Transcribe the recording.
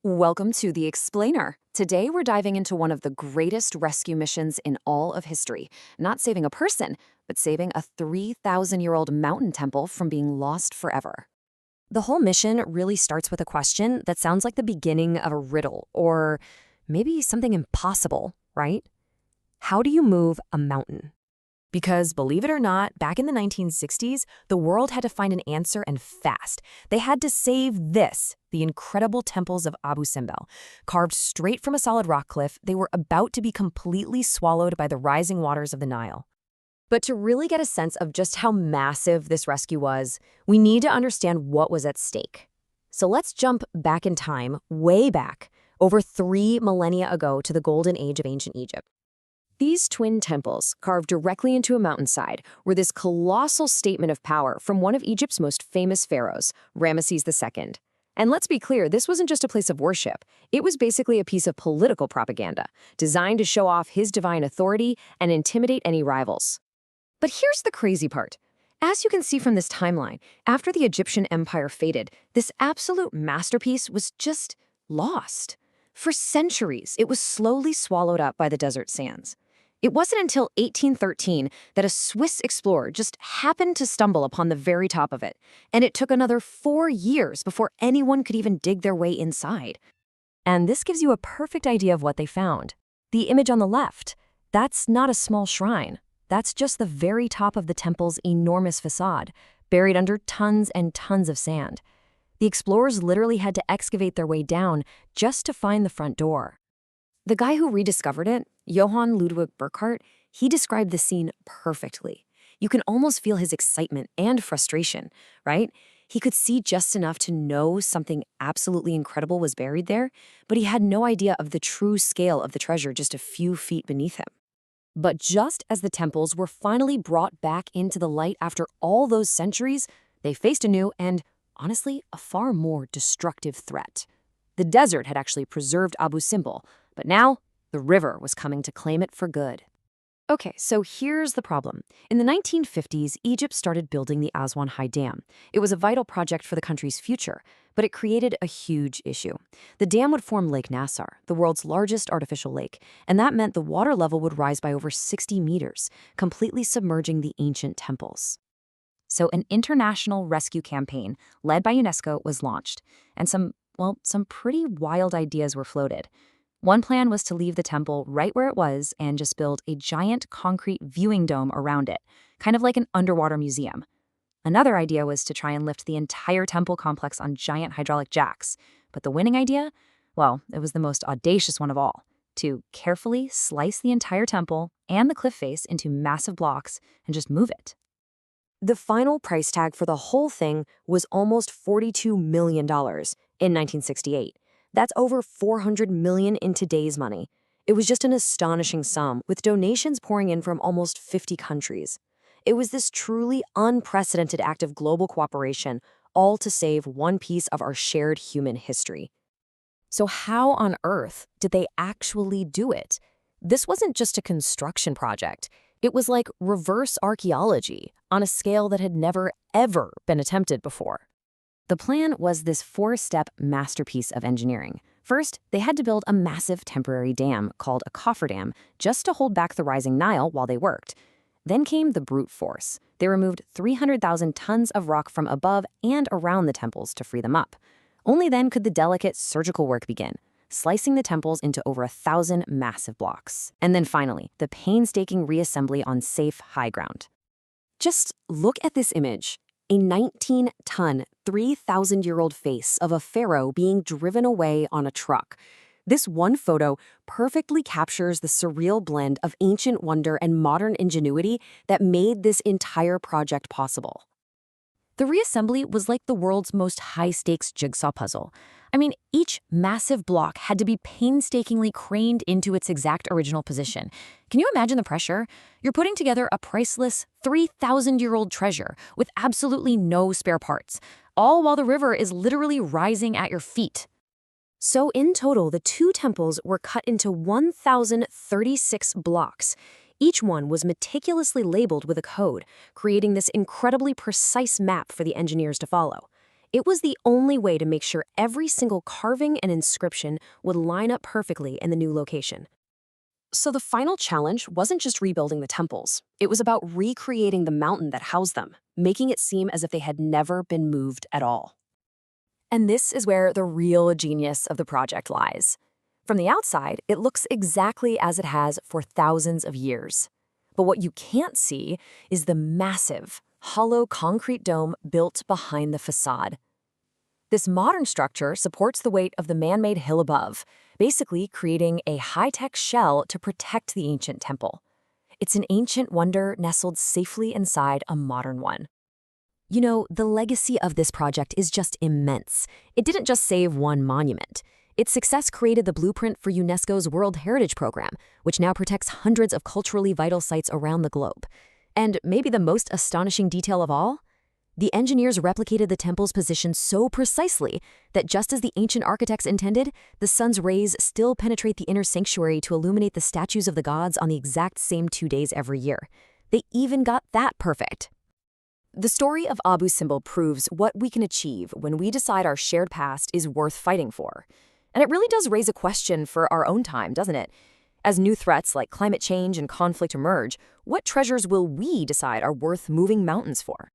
Welcome to The Explainer. Today we're diving into one of the greatest rescue missions in all of history. Not saving a person, but saving a 3,000-year-old mountain temple from being lost forever. The whole mission really starts with a question that sounds like the beginning of a riddle, or maybe something impossible, right? How do you move a mountain? Because, believe it or not, back in the 1960s, the world had to find an answer and fast. They had to save this, the incredible temples of Abu Simbel. Carved straight from a solid rock cliff, they were about to be completely swallowed by the rising waters of the Nile. But to really get a sense of just how massive this rescue was, we need to understand what was at stake. So let's jump back in time, way back, over 3 millennia ago to the golden age of ancient Egypt. These twin temples, carved directly into a mountainside, were this colossal statement of power from one of Egypt's most famous pharaohs, Ramesses II. And let's be clear, this wasn't just a place of worship. It was basically a piece of political propaganda, designed to show off his divine authority and intimidate any rivals. But here's the crazy part. As you can see from this timeline, after the Egyptian empire faded, this absolute masterpiece was just lost. For centuries, it was slowly swallowed up by the desert sands. It wasn't until 1813 that a Swiss explorer just happened to stumble upon the very top of it, and it took another 4 years before anyone could even dig their way inside. And this gives you a perfect idea of what they found. The image on the left, that's not a small shrine. That's just the very top of the temple's enormous facade, buried under tons and tons of sand. The explorers literally had to excavate their way down just to find the front door. The guy who rediscovered it, Johann Ludwig Burckhardt, he described the scene perfectly. You can almost feel his excitement and frustration, right? He could see just enough to know something absolutely incredible was buried there, but he had no idea of the true scale of the treasure just a few feet beneath him. But just as the temples were finally brought back into the light after all those centuries, they faced a new and, honestly, a far more destructive threat. The desert had actually preserved Abu Simbel, but now the river was coming to claim it for good. Okay, so here's the problem. In the 1950s, Egypt started building the Aswan High Dam. It was a vital project for the country's future, but it created a huge issue. The dam would form Lake Nasser, the world's largest artificial lake, and that meant the water level would rise by over 60 meters, completely submerging the ancient temples. So an international rescue campaign led by UNESCO was launched, and some pretty wild ideas were floated. One plan was to leave the temple right where it was and just build a giant concrete viewing dome around it, kind of like an underwater museum. Another idea was to try and lift the entire temple complex on giant hydraulic jacks. But the winning idea? Well, it was the most audacious one of all, to carefully slice the entire temple and the cliff face into massive blocks and just move it. The final price tag for the whole thing was almost $42 million in 1968. That's over $400 million in today's money. It was just an astonishing sum, with donations pouring in from almost 50 countries. It was this truly unprecedented act of global cooperation, all to save one piece of our shared human history. So how on earth did they actually do it? This wasn't just a construction project. It was like reverse archaeology on a scale that had never, ever been attempted before. The plan was this 4-step masterpiece of engineering. First, they had to build a massive temporary dam called a cofferdam just to hold back the rising Nile while they worked. Then came the brute force. They removed 300,000 tons of rock from above and around the temples to free them up. Only then could the delicate surgical work begin, slicing the temples into over 1,000 massive blocks. And then finally, the painstaking reassembly on safe high ground. Just look at this image. A 19-ton, 3,000-year-old face of a pharaoh being driven away on a truck. This one photo perfectly captures the surreal blend of ancient wonder and modern ingenuity that made this entire project possible. The reassembly was like the world's most high-stakes jigsaw puzzle. I mean, each massive block had to be painstakingly craned into its exact original position. Can you imagine the pressure? You're putting together a priceless 3,000-year-old treasure with absolutely no spare parts, all while the river is literally rising at your feet. So in total, the 2 temples were cut into 1,036 blocks. Each one was meticulously labeled with a code, creating this incredibly precise map for the engineers to follow. It was the only way to make sure every single carving and inscription would line up perfectly in the new location. So the final challenge wasn't just rebuilding the temples. It was about recreating the mountain that housed them, making it seem as if they had never been moved at all. And this is where the real genius of the project lies. From the outside, it looks exactly as it has for thousands of years. But what you can't see is the massive, hollow concrete dome built behind the facade. This modern structure supports the weight of the man-made hill above, basically creating a high-tech shell to protect the ancient temple. It's an ancient wonder nestled safely inside a modern one. You know, the legacy of this project is just immense. It didn't just save one monument. Its success created the blueprint for UNESCO's World Heritage Program, which now protects hundreds of culturally vital sites around the globe. And maybe the most astonishing detail of all? The engineers replicated the temple's position so precisely that just as the ancient architects intended, the sun's rays still penetrate the inner sanctuary to illuminate the statues of the gods on the exact same 2 days every year. They even got that perfect. The story of Abu Simbel proves what we can achieve when we decide our shared past is worth fighting for. And it really does raise a question for our own time, doesn't it? As new threats like climate change and conflict emerge, what treasures will we decide are worth moving mountains for?